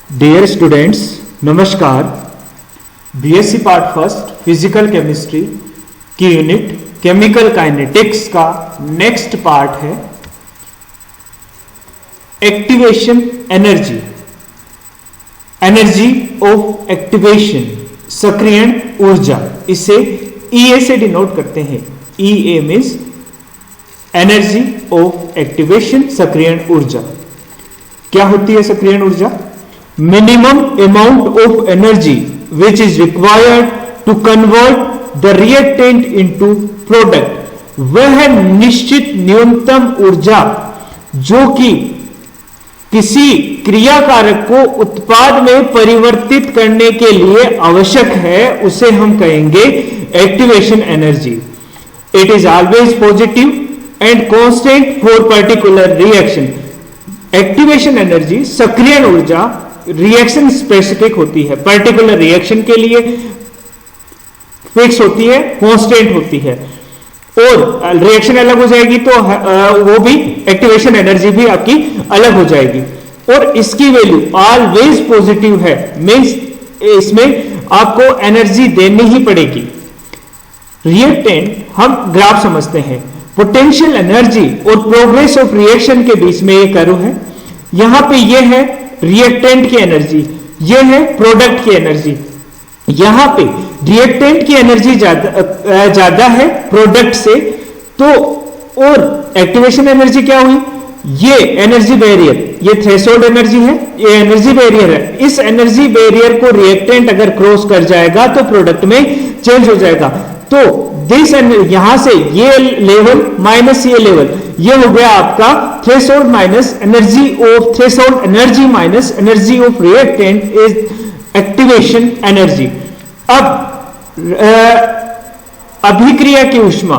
Dear students, नमस्कार। BSc part first physical chemistry की unit chemical kinetics का next part है activation energy. Energy of activation, सक्रियण ऊर्जा, इसे ईए से डिनोट करते हैं। E A means energy of activation, सक्रियण ऊर्जा। क्या होती है सक्रियण ऊर्जा? Minimum amount of energy which is required to convert the reactant into product. वह निश्चित न्यूनतम ऊर्जा जो कि किसी क्रियाकारक को उत्पाद में परिवर्तित करने के लिए आवश्यक है, उसे हम कहेंगे activation energy. It is always positive and constant for particular reaction. Activation energy, सक्रियण ऊर्जा, रिएक्शन स्पेसिफिक होती है, पर्टिकुलर रिएक्शन के लिए फिक्स होती है, कांस्टेंट होती है। और रिएक्शन अलग हो जाएगी तो वो भी एक्टिवेशन एनर्जी भी आपकी अलग हो जाएगी। और इसकी वैल्यू ऑलवेज पॉजिटिव है, मींस इसमें आपको एनर्जी देनी ही पड़ेगी। रिएक्टेंट, हम ग्राफ समझते हैं। पोटेंशियल एनर्जी और प्रोग्रेस ऑफ रिएक्शन के बीच में ये कर्व है। यहां पे ये है रिएक्टेंट की एनर्जी, ये है प्रोडक्ट की एनर्जी। यहां पे रिएक्टेंट की एनर्जी ज्यादा है प्रोडक्ट से, तो और एक्टिवेशन एनर्जी क्या हुई? ये एनर्जी बैरियर, ये थ्रेशोल्ड एनर्जी है, ये एनर्जी बैरियर है। इस एनर्जी बैरियर को रिएक्टेंट अगर क्रॉस कर जाएगा तो प्रोडक्ट में चेंज हो जाएगा। तो दिस यहां से ये लेवल माइनस ये लेवल, ये हो गया आपका threshold minus energy of threshold energy minus energy of reactant is activation energy. अब अभिक्रिया की ऊष्मा,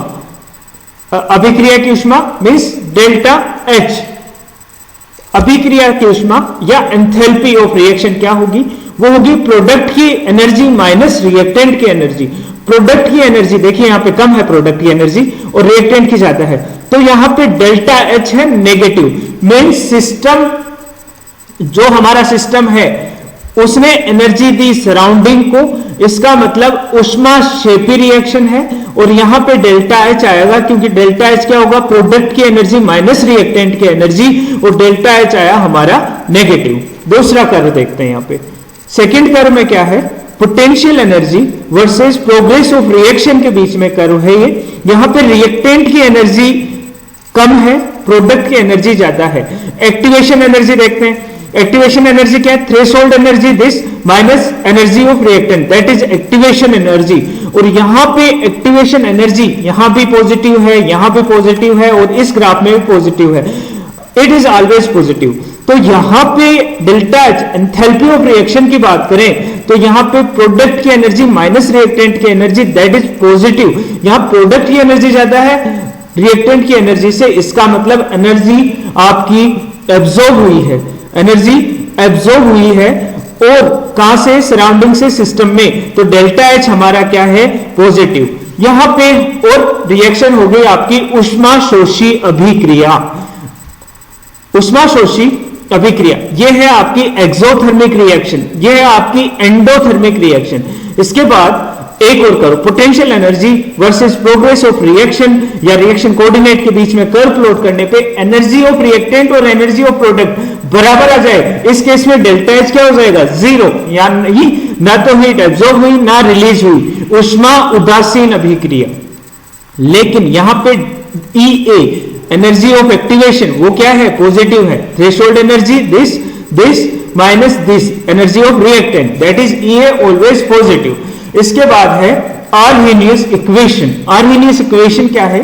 अभिक्रिया की ऊष्मा मीन्स डेल्टा एच। अभिक्रिया की ऊष्मा या एंथैल्पी ऑफ रिएक्शन क्या होगी? वो होगी प्रोडक्ट की एनर्जी माइनस रिएक्टेंट की एनर्जी। प्रोडक्ट की एनर्जी देखिए यहां पे कम है प्रोडक्ट की एनर्जी और रिएक्टेंट की ज्यादा है, तो यहां पे डेल्टा एच है नेगेटिव। मीन्स सिस्टम, जो हमारा सिस्टम है उसने एनर्जी दी सराउंडिंग को, इसका मतलब ऊष्माक्षेपी रिएक्शन है। और यहां पे डेल्टा एच आएगा क्योंकि डेल्टा एच क्या होगा? प्रोडक्ट की एनर्जी माइनस रिएक्टेंट की एनर्जी, और डेल्टा एच आया हमारा नेगेटिव। दूसरा कर्व देखते हैं यहां पे। सेकेंड कर्व में क्या है? Potential energy versus progress of reaction के बीच में कर्व है ये। यहां पे रिएक्टेंट की एनर्जी कम है, प्रोडक्ट की एनर्जी ज्यादा है। एक्टिवेशन एनर्जी देखते हैं। एक्टिवेशन एनर्जी क्या है? Threshold energy this minus energy of reactant, that is activation energy. और यहां पे एक्टिवेशन एनर्जी यहां भी पॉजिटिव है, यहां भी पॉजिटिव है, और इस ग्राफ में भी पॉजिटिव है। It is always positive. तो यहां पे delta H, enthalpy of reaction की बात करें तो यहां पे प्रोडक्ट की एनर्जी माइनस रिएक्टेंट की एनर्जी, दैट इज पॉजिटिव। यहां प्रोडक्ट की एनर्जी ज्यादा है रिएक्टेंट की एनर्जी से, इसका मतलब एनर्जी आपकी एब्जॉर्ब हुई है, एनर्जी एब्जॉर्ब हुई है। और कहां से? सराउंडिंग से, सिस्टम में। तो डेल्टा एच हमारा क्या है? पॉजिटिव। यहां पे और रिएक्शन हो गई आपकी ऊष्माशोषी अभिक्रिया। ऊष्माशोषी अभिक्रिया ये है आपकी एक्सोथर्मिक रिएक्शन, ये है आपकी एंडोथर्मिक रिएक्शन। इसके बाद एक और करो, potential energy versus progress of reaction या रिएक्शन कोऑर्डिनेट के बीच में कर्व प्लॉट करने पे एनर्जी ऑफ रिएक्टेंट और एनर्जी ऑफ प्रोडक्ट बराबर आ जाए। इस केस में डेल्टा एच क्या हो जाएगा? जीरो, यानी ना तो हीट एब्जॉर्ब हुई ना रिलीज हुई, ऊष्मा उदासीन अभिक्रिया। लेकिन यहां पे ईए एनर्जी ऑफ एक्टिवेशन वो क्या है? पॉजिटिव है। Threshold energy this minus this energy of reactant, that is EA always positive. इसके बाद है आर्हेनियस इक्वेशन। आर्हेनियस इक्वेशन क्या है?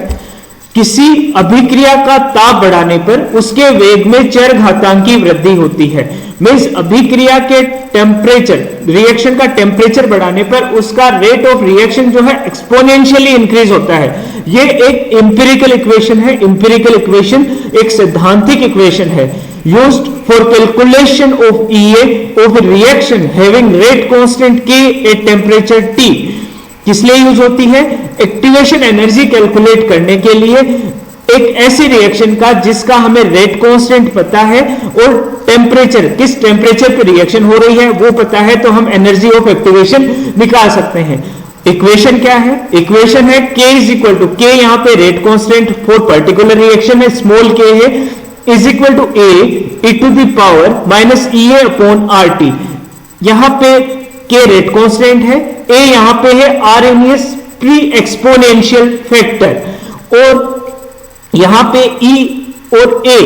किसी अभिक्रिया का ताप बढ़ाने पर उसके वेग में चरघातांकी वृद्धि होती है। मींस अभिक्रिया के टेम्परेचर, रिएक्शन का टेम्परेचर बढ़ाने पर उसका रेट ऑफ रिएक्शन जो है एक्सपोनेंशियली इंक्रीज होता है। ये एक इंपिरिकल इक्वेशन है। इंपिरिकल इक्वेशन एक सैद्धांतिक इक्वेशन है used for calculation of EA of a reaction having rate constant K at temperature T। किस लिए यूज होती है? एक्टिवेशन एनर्जी कैलकुलेट करने के लिए एक ऐसी रिएक्शन का जिसका हमें रेट कांस्टेंट पता है और टेम्परेचर, किस टेम्परेचर पे रिएक्शन हो रही है वो पता है, तो हम एनर्जी ऑफ एक्टिवेशन निकाल सकते हैं। इक्वेशन क्या है? इक्वेशन है K is equal to, K यहां पे rate constant for particular reaction है, स्मॉल k है, is equal to A e to the power minus EA upon RT। यहां पे K रेट कांस्टेंट है, A यहां पे है आरएमएस प्री एक्सपोनेंशियल फैक्टर, और यहां पे E और A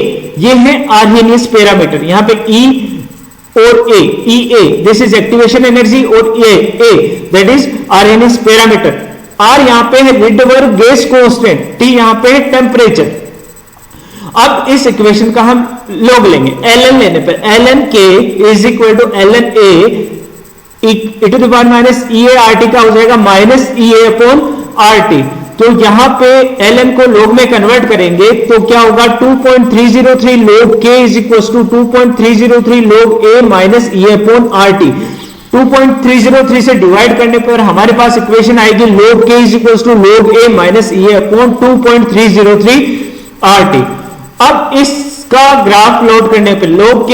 ये है आरएमएस पैरामीटर। यहां पे E और A, EA this is activation energy, और A that is RMS parameter. R यहां पे है रिडवर्ग गैस कांस्टेंट, T यहां पे है टेम्परेचर। अब इस इक्वेशन का हम लॉग लेंगे, ln लेने पर ln K is equal to ln A e to the power minus EA RT का हो जाएगा माइनस EA अपॉन RT। तो यहां पे ln को log में कन्वर्ट करेंगे तो क्या होगा, 2.303 log K is equal to 2.303 log A minus EA upon RT। 2.303 से डिवाइड करने पर हमारे पास इक्वेशन आएगी log K is equal to log A minus EA upon 2.303 RT। अब इसका ग्राफ प्लॉट करने पर log K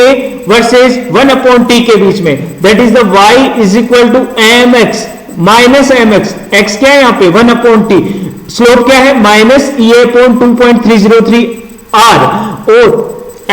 versus 1 upon T के बीच में, that is the y is equal to mx minus mx, x क्या है यहां पे 1 अपॉन T, स्लोप क्या है माइनस EA अपॉन 2.303 R, और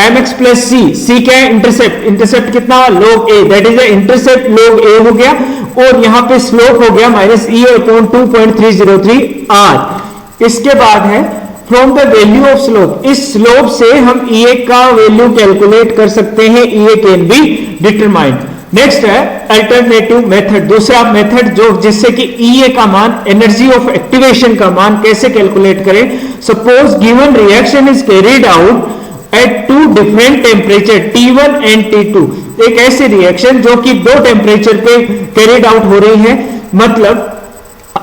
mx प्लस c क्या है इंटरसेप्ट, इंटरसेप्ट कितना log A, that is the intercept log A हो गया, और यहां पे स्लोप हो गया माइनस EA अपॉन 2.303 R। इसके बाद है from the value of slope, इस स्लोप से हम EA का वैल्यू कैलकुलेट कर सकते हैं, EA can be determined. Next है अल्टरनेटिव मेथड, दूसरा मेथड जो जिससे कि EA का मान, एनर्जी ऑफ एक्टिवेशन का मान कैसे कैलकुलेट करें। Suppose given reaction is carried out at two different temperature T1 and T2, एक ऐसी रिएक्शन जो कि दो टेम्परेचर पे कैरीड आउट हो रही है, मतलब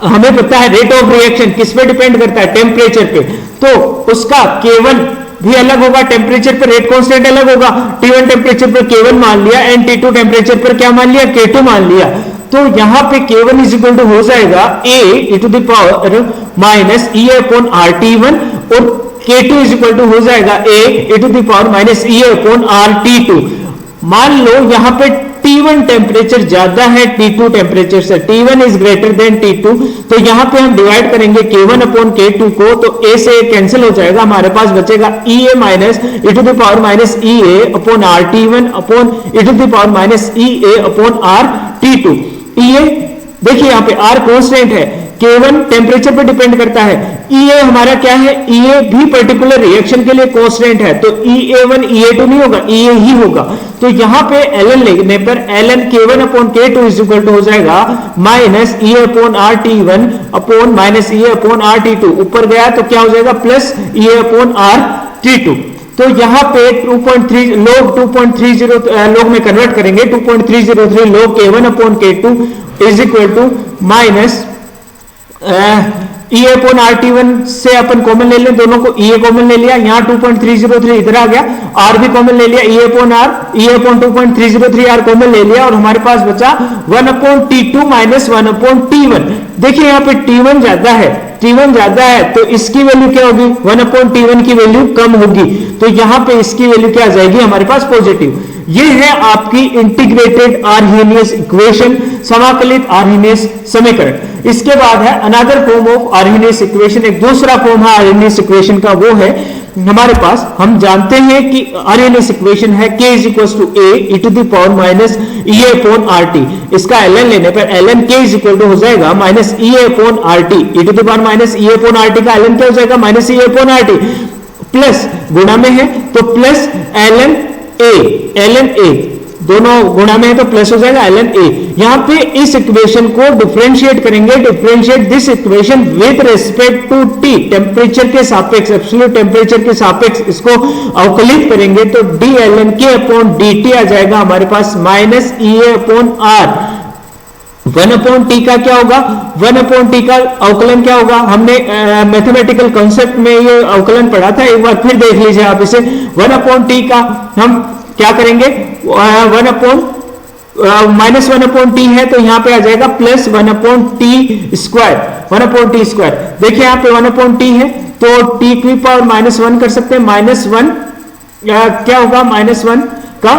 हमें पता है रेट ऑफ रिएक्शन किस पे डिपेंड करता है, टेम्परेचर पे, तो उसका K1 भी अलग होगा, टेम्परेचर पर रेट कांस्टेंट अलग होगा। T1 टेम्परेचर पर K1 मान लिया एंड T2 टेम्परेचर पर क्या मान लिया, K2 मान लिया, तो यहां पे K1 इज इक्वल टू हो जाएगा A e to the power minus EA upon RT1, और K2 इज इक्वल टू हो जाएगा A e to the power minus EA upon RT2। मान लो यहां पे T1 टेम्परेचर ज्यादा है T2 टेम्परेचर से, T1 is greater than T2, तो यहां पे हम डिवाइड करेंगे K1 अपॉन K2 को, तो A से कैंसिल हो जाएगा, हमारे पास बचेगा EA minus e to the power minus EA upon RT1 upon e to the power minus EA upon RT2। EA देखिए यहां पे R कांस्टेंट है, K1 टेम्परेचर पर डिपेंड करता है, EA हमारा क्या है, EA भी पर्टिकुलर रिएक्शन के लिए कांस्टेंट है, तो EA1 EA2 नहीं होगा, EA ही होगा। तो यहां पे ln लेने पर ln K1 upon K2 is equal to हो जाएगा minus EA upon RT1 upon minus EA upon RT2, ऊपर गया तो क्या हो जाएगा प्लस EA अपॉन RT2। तो यहां पे 2.3 log 2.30 log में कन्वर्ट करेंगे, 2.303 log K1 upon K2 is equal to minus EA upon RT1 से अपन कॉमन ले लें, दोनों को EA कॉमन ले लिया, यहां 2.303 इधर आ गया, R भी कॉमन ले लिया, EA upon R, EA upon 2.303 R common ले लिया, और हमारे पास बचा 1 upon T2 minus 1 upon T1। देखिए यहां पे T1 ज्यादा है, T1 ज्यादा है तो इसकी वैल्यू क्या होगी, 1 अपॉन T1 की वैल्यू कम होगी, तो यहां पे इसकी वैल्यू क्या आ जाएगी हमारे पास पॉजिटिव। ये है आपकी इंटीग्रेटेड आर्हेनियस इक्वेशन, समाकलित आर्हेनियस समीकरण। इसके बाद है another form of Arrhenius equation, एक दूसरा फॉर्म है आर्हेनियस इक्वेशन का, वो है हमारे पास, हम जानते हैं कि आर्हेनियस इक्वेशन है K is equal to A e to the power minus EA upon RT। इसका ln लेने पर ln K is equal to हो जाएगा minus EA upon RT, e to the power minus EA upon RT का ln क्या हो जाएगा minus EA upon RT, plus गुणा में है तो प्लस ln A दोनों गुणा में है तो प्लस हो जाएगा ln A। यहां पे इस इक्वेशन को डिफरेंशिएट करेंगे, differentiate this equation with respect to T, temperature के सापेक्ष, एब्सोल्यूट टेम्परेचर के सापेक्ष इसको अवकलित करेंगे तो d ln K upon dt आ जाएगा हमारे पास minus EA upon R। 1 upon T का क्या होगा, 1 अपॉन T का अवकलन क्या होगा, हमने मैथमेटिकल कॉन्सेप्ट में ये अवकलन पढ़ा था, एक बार फिर देख लीजिए आप इसे। 1 अपॉन T का हम क्या करेंगे, 1 अपॉन माइनस 1/t है तो यहां पे आ जाएगा plus 1/t square, 1/t square. देखिए यहां पे 1/t है तो t की पावर -1 कर सकते हैं, -1 क्या होगा, -1 का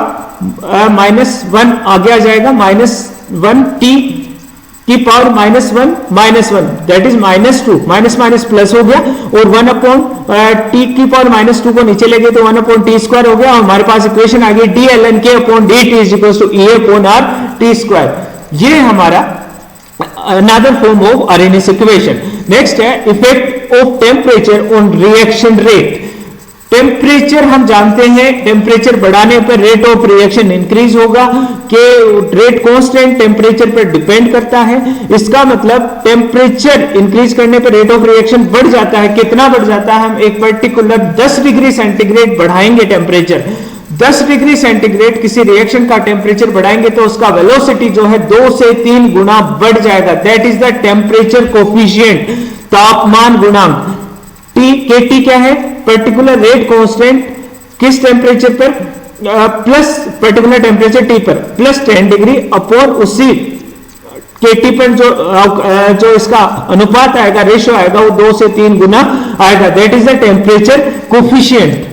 -1 आगे आ जाएगा, -1t की power -1 that is -2, minus minus plus हो गया, और 1/t की पावर -2 को नीचे ले गए तो 1/t स्क्वायर हो गया, और हमारे पास इक्वेशन आ गई dlnk/dt is equal to E/r t²। ये हमारा another form of Arrhenius equation। Next है effect of temperature on reaction rate. Temperature हम जानते हैं, टेम्परेचर बढ़ाने पर रेट ऑफ रिएक्शन इंक्रीज होगा, कि रेट कांस्टेंट टेम्परेचर पर डिपेंड करता है। इसका मतलब टेम्परेचर इंक्रीज करने पर रेट ऑफ रिएक्शन बढ़ जाता है। कितना बढ़ जाता है, हम एक पर्टिकुलर 10 डिग्री सेंटीग्रेड बढ़ाएंगे टेम्परेचर, 10 डिग्री सेंटीग्रेड किसी रिएक्शन का टेम्परेचर बढ़ाएंगे तो उसका वेलोसिटी जो है 2 से 3 गुना बढ़ जाएगा। That is the temperature coefficient, तापमान गुणांक। टी के टी क्या है, पर्टिकुलर रेट कांस्टेंट किस टेम्परेचर पर, प्लस पर्टिकुलर टेम्परेचर टी पर प्लस 10 डिग्री अपॉन उसी के टी पर जो इसका अनुपात आएगा, रेशियो आएगा, वो 2 से 3 गुना आएगा। That is the temperature coefficient.